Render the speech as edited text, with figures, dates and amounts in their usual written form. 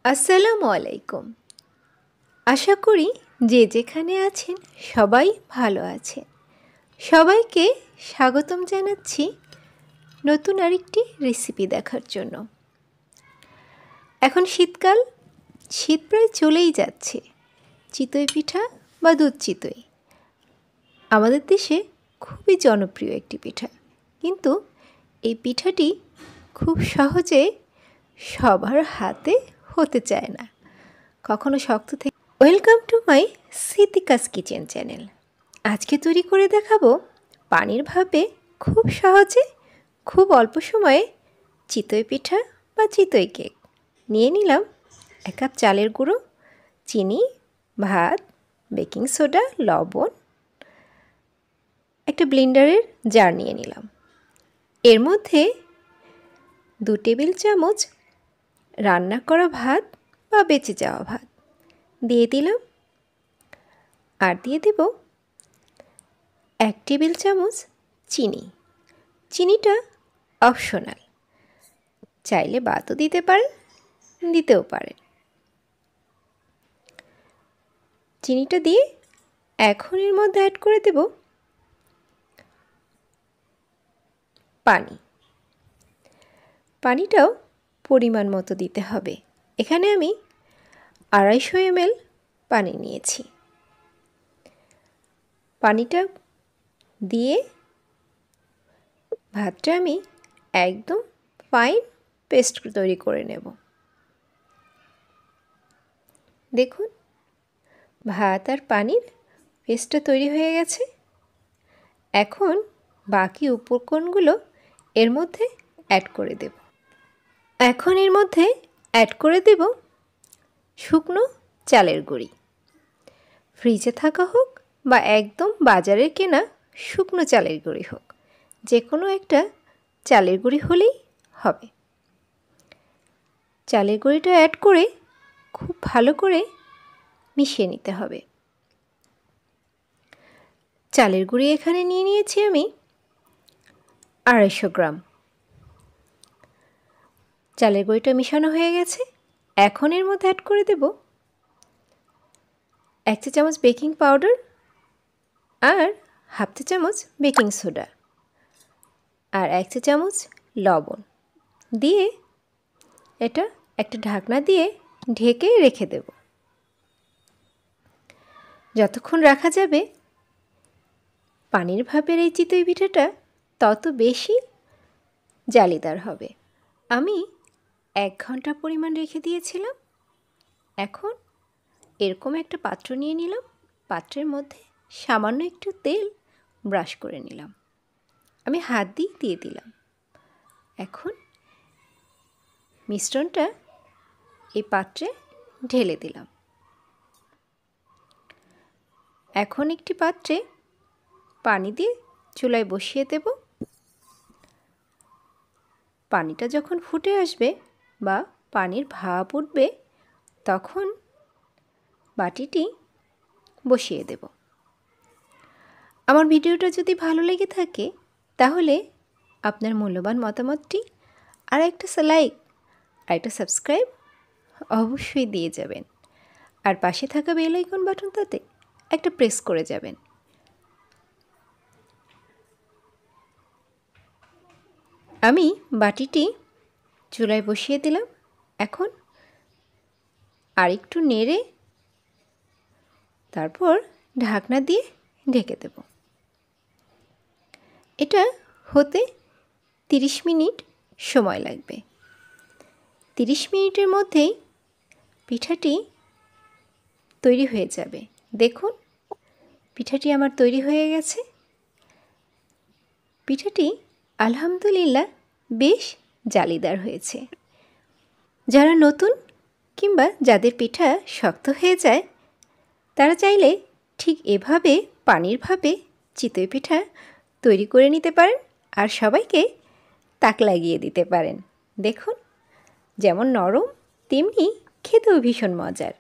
আসসালামু আলাইকুম। আশা করি যে যেখানে আছেন সবাই ভালো আছেন। সবাইকে স্বাগতম জানাচ্ছি নতুন আরেকটি রেসিপি দেখার জন্য। এখন শীতকাল, শীত প্রায় চলেই যাচ্ছে। চিতই পিঠা বা দুধ চিতই আমাদের দেশে খুবই জনপ্রিয় একটি পিঠা, কিন্তু এই পিঠাটি খুব সহজে সবার হাতে হতে চায় না, কখনো শক্ত থেকে। ওয়েলকাম টু মাই সিতিকাস কিচেন চ্যানেল। আজকে তৈরি করে দেখাবো পানির ভাপে খুব সহজে খুব অল্প সময়ে চিতই পিঠা বা চিতই কেক। নিয়ে নিলাম 1 কাপ চালের গুঁড়ো, চিনি, ভাত, বেকিং সোডা, লবণ, একটা ব্লেন্ডারের জার নিয়ে নিলাম। এর মধ্যে 2 টেবিল চামচ রান্না করা ভাত বা বেঁচে যাওয়া ভাত দিয়ে দিলাম, আর দিয়ে দেব 1 টেবিল চামচ চিনি। চিনিটা অপশনাল, চাইলে বাদও দিতে পারেন, দিতেও পারেন। চিনিটা দিয়ে এখন এর মধ্যে অ্যাড করে দেব পানি। পানিটাও পরিমাণ মতো দিতে হবে। এখানে আমি 250 ml পানি নিয়েছি। পানিটা দিয়ে ভাতটা আমি একদম ফাইন পেস্ট তৈরি করে নেব। দেখুন, ভাত আর পানির পেস্টটা তৈরি হয়ে গেছে। এখন বাকি উপকরণগুলো এর মধ্যে অ্যাড করে দেব। এখন এর মধ্যে অ্যাড করে দেব শুকনো চালের গুঁড়ি। ফ্রিজে থাকা হোক বা একদম বাজারের কেনা শুকনো চালের গুঁড়ি হোক, যে কোনো একটা চালের গুঁড়ি হলেই হবে। চালের গুঁড়িটা অ্যাড করে খুব ভালো করে মিশিয়ে নিতে হবে। চালের গুঁড়ি এখানে নিয়ে নিয়েছি আমি 250 গ্রাম। চালের গুঁড়িটা মিশানো হয়ে গেছে। এখন এর মধ্যে অ্যাড করে দেব 1 চা চামচ বেকিং পাউডার আর 1/2 চা চামচ বেকিং সোডা আর 1 চা চামচ লবণ দিয়ে এটা একটা ঢাকনা দিয়ে ঢেকে রেখে দেব। যতক্ষণ রাখা যাবে পানির ভাপের এই চিতই পিঠাটা তত বেশি জালিদার হবে। আমি 1 ঘন্টা পরিমাণ রেখে দিয়েছিলাম। এখন এরকম একটা পাত্র নিয়ে নিলাম। পাত্রের মধ্যে সামান্য একটু তেল ব্রাশ করে নিলাম। আমি হাত দিয়ে দিলাম। এখন মিশ্রণটা এই পাত্রে ঢেলে দিলাম। এখন একটি পাত্রে পানি দিয়ে চুলায় বসিয়ে দেব। পানিটা যখন ফুটে আসবে বা পানির ভাপ উঠবে, তখন বাটিটি বসিয়ে দেব। আমার ভিডিওটা যদি ভালো লেগে থাকে তাহলে আপনার মূল্যবান মতামতটি আর একটা লাইক আর একটা সাবস্ক্রাইব অবশ্যই দিয়ে যাবেন। আর পাশে থাকা বেল আইকন বাটনটাতে একটা প্রেস করে যাবেন। আমি বাটিটি চুলায় বসিয়ে দিলাম। এখন আরেকটু নেড়ে তারপর ঢাকনা দিয়ে ঢেকে দেব। এটা হতে 30 মিনিট সময় লাগবে। 30 মিনিটের মধ্যেই পিঠাটি তৈরি হয়ে যাবে। দেখুন, পিঠাটি আমার তৈরি হয়ে গেছে। পিঠাটি আলহামদুলিল্লাহ বেশ জালিদার হয়েছে। যারা নতুন কিংবা যাদের পিঠা শক্ত হয়ে যায়, তারা চাইলে ঠিক এভাবে পানির ভাপে চিতই পিঠা তৈরি করে নিতে পারেন আর সবাইকে তাক লাগিয়ে দিতে পারেন। দেখুন, যেমন নরম তেমনি খেতেও ভীষণ মজার।